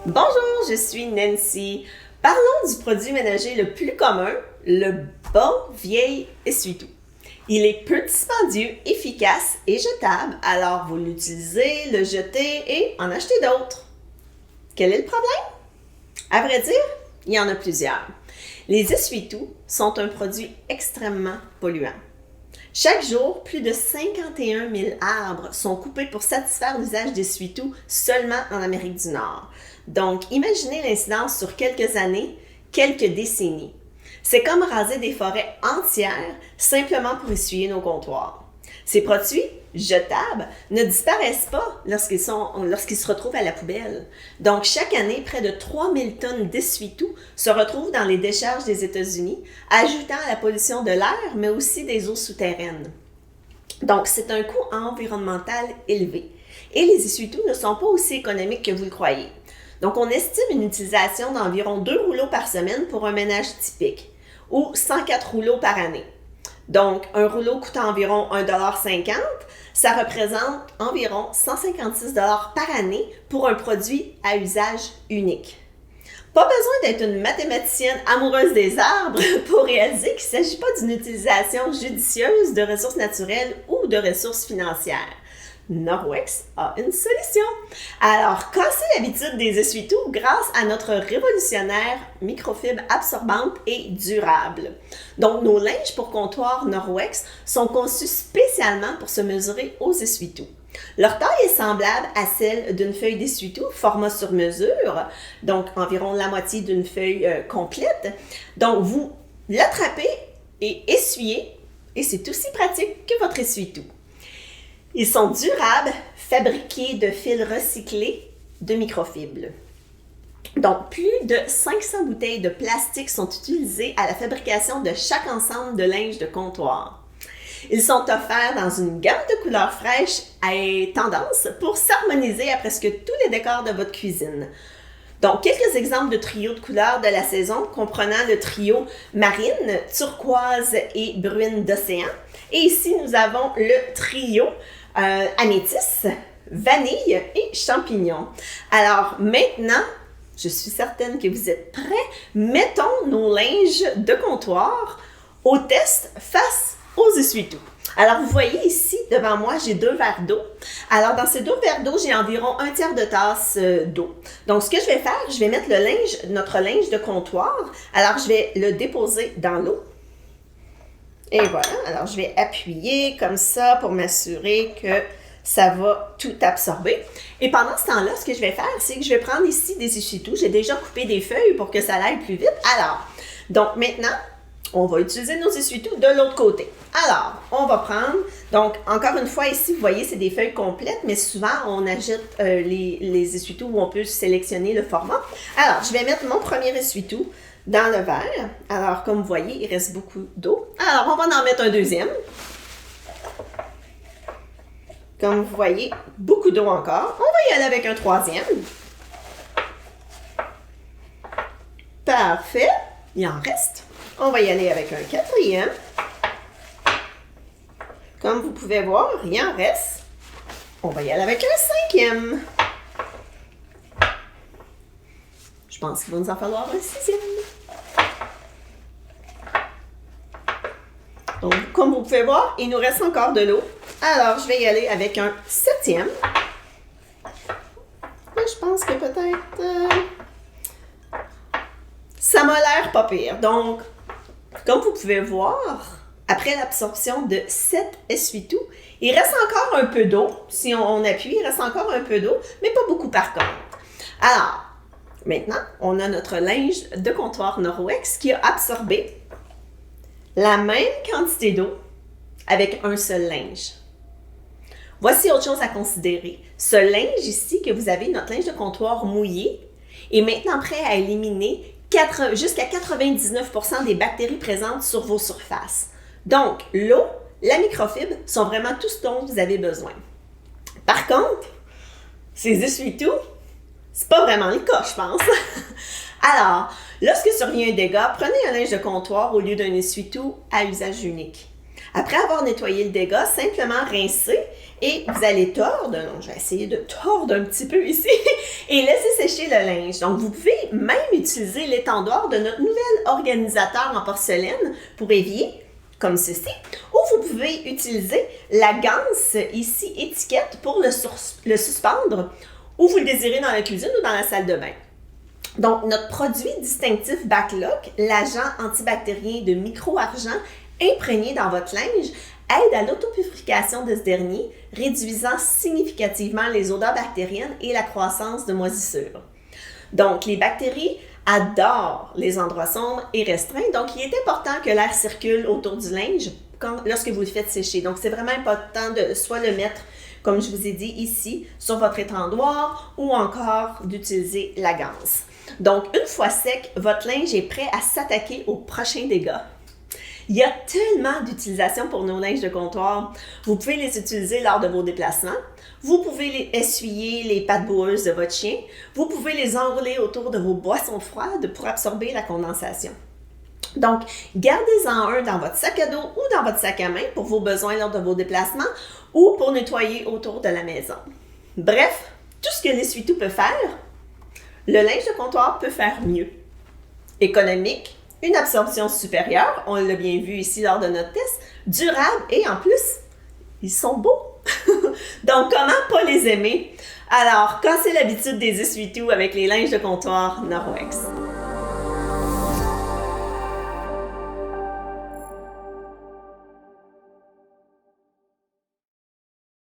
Bonjour, je suis Nancy. Parlons du produit ménager le plus commun, le bon vieil essuie-tout. Il est peu dispendieux, efficace et jetable, alors vous l'utilisez, le jetez et en achetez d'autres. Quel est le problème? À vrai dire, il y en a plusieurs. Les essuie-tout sont un produit extrêmement polluant. Chaque jour, plus de 51 000 arbres sont coupés pour satisfaire l'usage d'essuie-tout seulement en Amérique du Nord. Donc, imaginez l'incidence sur quelques années, quelques décennies. C'est comme raser des forêts entières simplement pour essuyer nos comptoirs. Ces produits jetables ne disparaissent pas lorsqu'ils se retrouvent à la poubelle. Donc, chaque année, près de 3000 tonnes d'essuie-tout se retrouvent dans les décharges des États-Unis, ajoutant à la pollution de l'air, mais aussi des eaux souterraines. Donc, c'est un coût environnemental élevé. Et les essuie-tout ne sont pas aussi économiques que vous le croyez. Donc, on estime une utilisation d'environ 2 rouleaux par semaine pour un ménage typique, ou 104 rouleaux par année. Donc, un rouleau coûte environ 1,50 $, ça représente environ 156 $ par année pour un produit à usage unique. Pas besoin d'être une mathématicienne amoureuse des arbres pour réaliser qu'il ne s'agit pas d'une utilisation judicieuse de ressources naturelles ou de ressources financières. Norwex a une solution. Alors, cassez l'habitude des essuie-tout grâce à notre révolutionnaire microfibre absorbante et durable. Donc, nos linges pour comptoir Norwex sont conçus spécialement pour se mesurer aux essuie-tout. Leur taille est semblable à celle d'une feuille d'essuie-tout, format sur mesure, donc environ la moitié d'une feuille complète. Donc, vous l'attrapez et essuyez, et c'est aussi pratique que votre essuie-tout. Ils sont durables, fabriqués de fils recyclés de microfibre. Donc, plus de 500 bouteilles de plastique sont utilisées à la fabrication de chaque ensemble de linge de comptoir. Ils sont offerts dans une gamme de couleurs fraîches et tendance pour s'harmoniser à presque tous les décors de votre cuisine. Donc, quelques exemples de trios de couleurs de la saison, comprenant le trio marine, turquoise et brune d'océan. Et ici, nous avons le trio améthyste, vanille et champignon. Alors, maintenant, je suis certaine que vous êtes prêts. Mettons nos linges de comptoir au test face aux essuie-tout. Alors, vous voyez ici, devant moi, j'ai 2 verres d'eau. Alors, dans ces 2 verres d'eau, j'ai environ 1/3 de tasse d'eau. Donc, ce que je vais faire, je vais mettre notre linge de comptoir. Alors, je vais le déposer dans l'eau. Et voilà. Alors, je vais appuyer comme ça pour m'assurer que ça va tout absorber. Et pendant ce temps-là, ce que je vais faire, c'est que je vais prendre ici des essuie-tout. J'ai déjà coupé des feuilles pour que ça aille plus vite. Alors, donc maintenant, on va utiliser nos essuie-tout de l'autre côté. Alors, on va prendre, donc encore une fois ici, vous voyez, c'est des feuilles complètes, mais souvent on ajoute les essuie-tout où on peut sélectionner le format. Alors, je vais mettre mon premier essuie-tout dans le verre. Alors, comme vous voyez, il reste beaucoup d'eau. Alors, on va en mettre un deuxième. Comme vous voyez, beaucoup d'eau encore. On va y aller avec un troisième. Parfait. Il en reste. On va y aller avec un quatrième. Comme vous pouvez voir, il en reste. On va y aller avec un cinquième. Je pense qu'il va nous en falloir un sixième. Donc, comme vous pouvez voir, il nous reste encore de l'eau. Alors, je vais y aller avec un septième. Mais je pense que peut-être... ça m'a l'air pas pire. Donc, comme vous pouvez voir, après l'absorption de 7 essuie-tout, il reste encore un peu d'eau. Si on appuie, il reste encore un peu d'eau, mais pas beaucoup par contre. Alors, maintenant, on a notre linge de comptoir Norwex qui a absorbé la même quantité d'eau avec un seul linge. Voici autre chose à considérer. Ce linge ici que vous avez, notre linge de comptoir mouillé, est maintenant prêt à éliminer jusqu'à 99% des bactéries présentes sur vos surfaces. Donc, l'eau, la microfibre sont vraiment tout ce dont vous avez besoin. Par contre, ces essuie-tout, c'est pas vraiment le cas, je pense. Alors, lorsque survient un dégât, prenez un linge de comptoir au lieu d'un essuie-tout à usage unique. Après avoir nettoyé le dégât, simplement rincer et vous allez tordre, donc je vais essayer de tordre un petit peu ici, et laisser sécher le linge. Donc vous pouvez même utiliser l'étendoir de notre nouvel organisateur en porcelaine pour évier, comme ceci, ou vous pouvez utiliser la ganse ici, étiquette, pour le suspendre, où vous le désirez dans la cuisine ou dans la salle de bain. Donc, notre produit distinctif Backlock, l'agent antibactérien de micro-argent imprégné dans votre linge, aide à l'autopurification de ce dernier, réduisant significativement les odeurs bactériennes et la croissance de moisissures. Donc, les bactéries adorent les endroits sombres et restreints, donc il est important que l'air circule autour du linge lorsque vous le faites sécher. Donc, c'est vraiment important de soit le mettre, comme je vous ai dit ici, sur votre étendoir ou encore d'utiliser la ganse. Donc, une fois sec, votre linge est prêt à s'attaquer aux prochains dégâts. Il y a tellement d'utilisations pour nos linges de comptoir. Vous pouvez les utiliser lors de vos déplacements. Vous pouvez essuyer les pattes boueuses de votre chien. Vous pouvez les enrouler autour de vos boissons froides pour absorber la condensation. Donc, gardez-en un dans votre sac à dos ou dans votre sac à main pour vos besoins lors de vos déplacements ou pour nettoyer autour de la maison. Bref, tout ce que l'essuie-tout peut faire, le linge de comptoir peut faire mieux. Économique, une absorption supérieure, on l'a bien vu ici lors de notre test, durable et en plus, ils sont beaux. Donc, comment pas les aimer? Alors, cassez l'habitude des essuie-tout avec les linges de comptoir Norwex.